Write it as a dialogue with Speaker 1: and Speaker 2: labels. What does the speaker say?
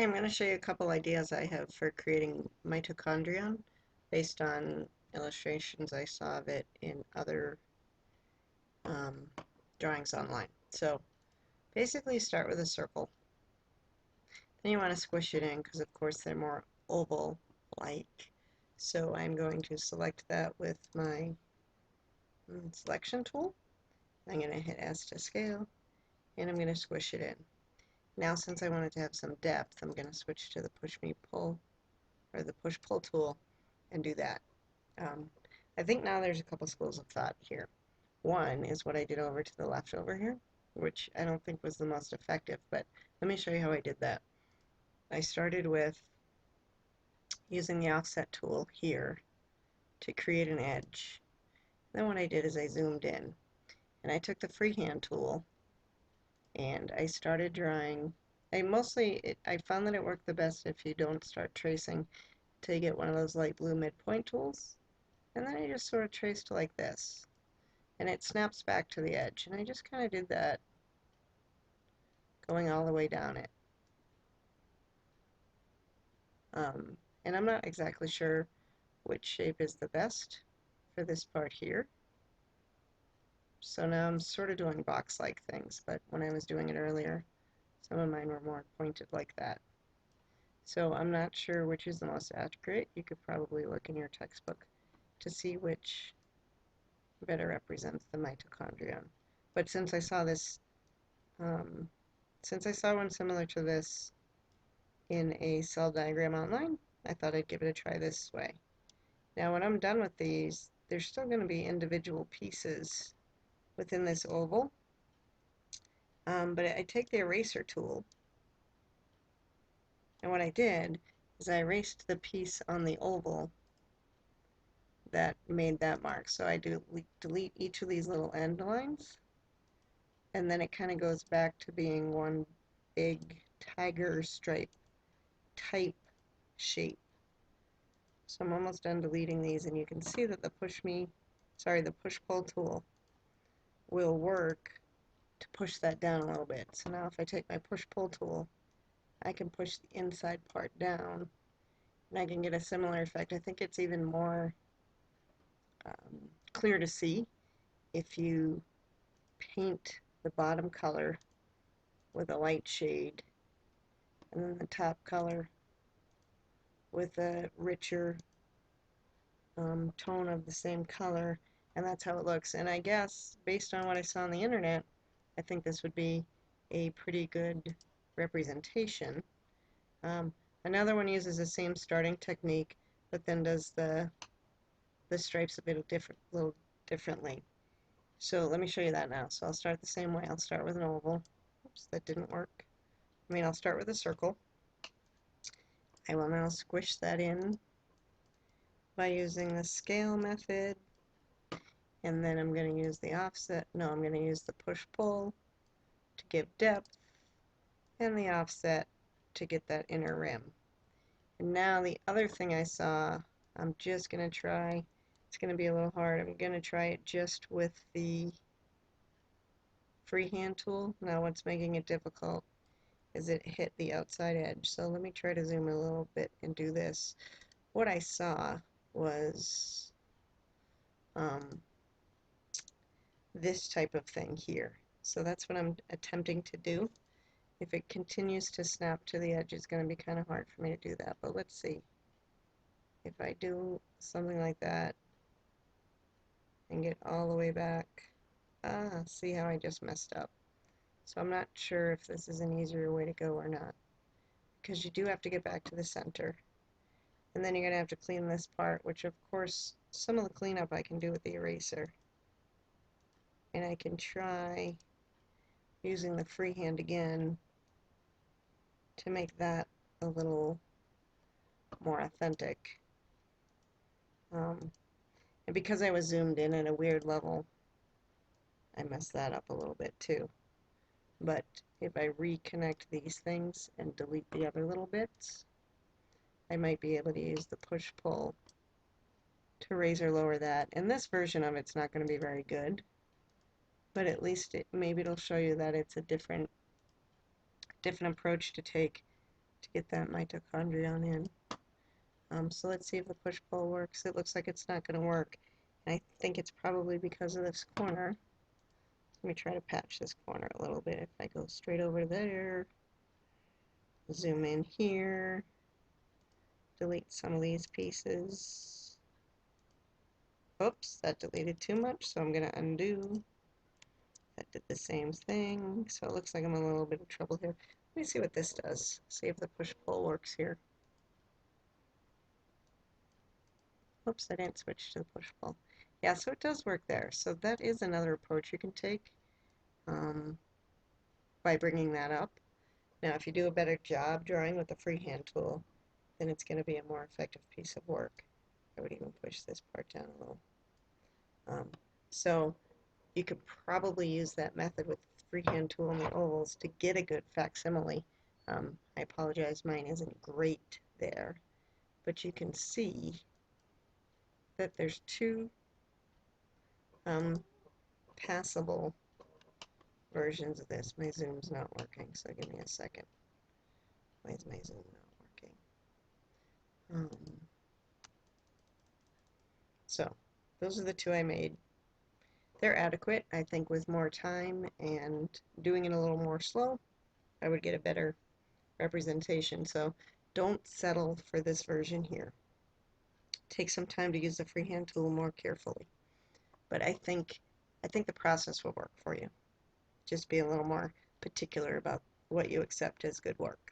Speaker 1: Hi, I'm going to show you a couple ideas I have for creating mitochondrion based on illustrations I saw of it in other um, drawings online. So basically start with a circle. Then you want to squish it in because of course they're more oval-like. So I'm going to select that with my selection tool. I'm going to hit S to scale and I'm going to squish it in. Now since I want it to have some depth, I'm going to switch to the push-pull tool and do that. I think now there's a couple schools of thought here. One is what I did over to the left over here, which I don't think was the most effective, but let me show you how I did that. I started with using the offset tool here to create an edge. Then what I did is I zoomed in, and I took the freehand tool, and I started drawing. I found that it worked the best if you don't start tracing till you get one of those light blue midpoint tools. And then I just sort of traced like this. And it snaps back to the edge. And I just kind of did that going all the way down it. And I'm not exactly sure which shape is the best for this part here. So now I'm sort of doing box-like things, but when I was doing it earlier, some of mine were more pointed like that. So I'm not sure which is the most accurate. You could probably look in your textbook to see which better represents the mitochondrion. But since I saw this, since I saw one similar to this in a cell diagram online, I thought I'd give it a try this way. Now when I'm done with these, there's still going to be individual pieces within this oval, but I take the eraser tool, and what I did is I erased the piece on the oval that made that mark. So I delete each of these little end lines, and then it kind of goes back to being one big tiger stripe type shape. So I'm almost done deleting these, and you can see that the push-pull tool will work to push that down a little bit. So now if I take my push-pull tool, I can push the inside part down, and I can get a similar effect. I think it's even more clear to see if you paint the bottom color with a light shade, and then the top color with a richer tone of the same color, and that's how it looks. And I guess, based on what I saw on the internet, I think this would be a pretty good representation. Another one uses the same starting technique, but then does the stripes a little differently. So let me show you that now. So I'll start the same way. I'll start with an oval. Oops, that didn't work. I'll start with a circle. I will now squish that in by using the scale method, and then I'm going to use the offset. No, I'm going to use the push-pull to give depth, and the offset to get that inner rim. And now the other thing I saw, I'm just going to try, it's going to be a little hard, I'm going to try it just with the freehand tool. Now what's making it difficult is it hit the outside edge. So let me try to zoom a little bit and do this. What I saw was this type of thing here. So that's what I'm attempting to do. If it continues to snap to the edge, it's going to be kind of hard for me to do that. But let's see. If I do something like that and get all the way back, see how I just messed up. So I'm not sure if this is an easier way to go or not, because you do have to get back to the center. And then you're going to have to clean this part, which of course some of the cleanup I can do with the eraser. And I can try using the freehand again to make that a little more authentic. And because I was zoomed in at a weird level, I messed that up a little bit too. But if I reconnect these things and delete the other little bits, I might be able to use the push-pull to raise or lower that. And this version of it's not going to be very good, but at least maybe it'll show you that it's a different approach to take to get that mitochondrion in. So let's see if the push-pull works. It looks like it's not going to work. And I think it's probably because of this corner. Let me try to patch this corner a little bit. If I go straight over there, zoom in here, delete some of these pieces. Oops, that deleted too much, so I'm going to undo. That did the same thing, so it looks like I'm in a little bit of trouble here. Let me see what this does. See if the push-pull works here. Oops, I didn't switch to the push-pull. Yeah, so it does work there. So that is another approach you can take um, by bringing that up. Now, if you do a better job drawing with the freehand tool, then it's going to be a more effective piece of work. I would even push this part down a little. Um, so you could probably use that method with the freehand tool and the ovals to get a good facsimile. I apologize, mine isn't great there, but you can see that there's two passable versions of this. My zoom's not working, so give me a second. Why is my zoom not working? So those are the two I made. They're adequate. I think with more time and doing it a little more slow, I would get a better representation. So don't settle for this version here. Take some time to use the freehand tool more carefully. But I think the process will work for you. Just be a little more particular about what you accept as good work.